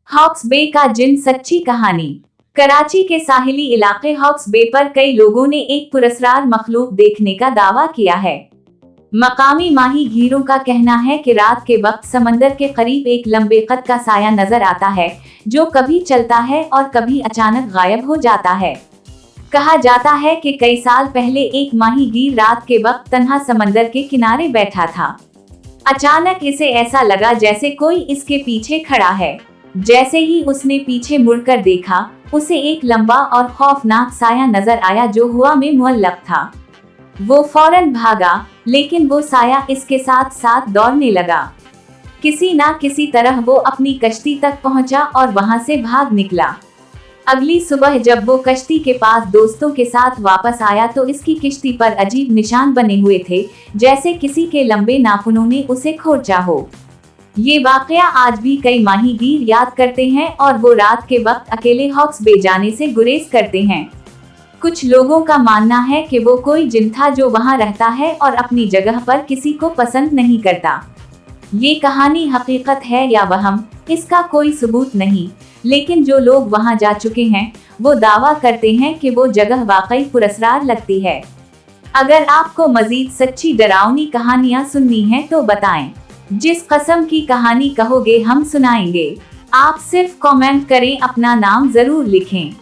Hawks बे का जिन, सच्ची कहानी। कराची के साहिली इलाके हॉक्स बे पर कई लोगों ने एक पुरस्कार मखलूक देखने का दावा किया है। मकामी माही गीरों का कहना है कि रात के वक्त समंदर के करीब एक लंबे कद का साया नजर आता है, जो कभी चलता है और कभी अचानक गायब हो जाता है। कहा जाता है कि कई साल पहले एक माहीगीर रात के वक्त तन्हा समंदर के किनारे बैठा था। अचानक इसे ऐसा लगा जैसे कोई इसके पीछे खड़ा है। जैसे ही उसने पीछे मुड़कर देखा, उसे एक लंबा और खौफनाक साया नजर आया जो हवा में मुअल्लक था। वो फौरन भागा, लेकिन वो साया इसके साथ साथ दौड़ने लगा। किसी ना किसी तरह वो अपनी कश्ती तक पहुंचा और वहां से भाग निकला। अगली सुबह जब वो कश्ती के पास दोस्तों के साथ वापस आया तो इसकी किश्ती पर अजीब निशान बने हुए थे, जैसे किसी के लंबे नाखूनों ने उसे खोंचा हो। ये वाकया आज भी कई माहीगीर याद करते हैं और वो रात के वक्त अकेले हॉक्स बे जाने से गुरेज करते हैं। कुछ लोगों का मानना है कि वो कोई जिन था जो वहां रहता है और अपनी जगह पर किसी को पसंद नहीं करता। ये कहानी हकीकत है या वहम, इसका कोई सबूत नहीं, लेकिन जो लोग वहां जा चुके हैं वो दावा करते हैं कि वो जगह वाकई पुरस्कार लगती है। अगर आपको मजीद सच्ची डरावनी कहानियां सुननी है तो बताएं। जिस कस्म की कहानी कहोगे हम सुनाएंगे। आप सिर्फ कमेंट करें, अपना नाम जरूर लिखें।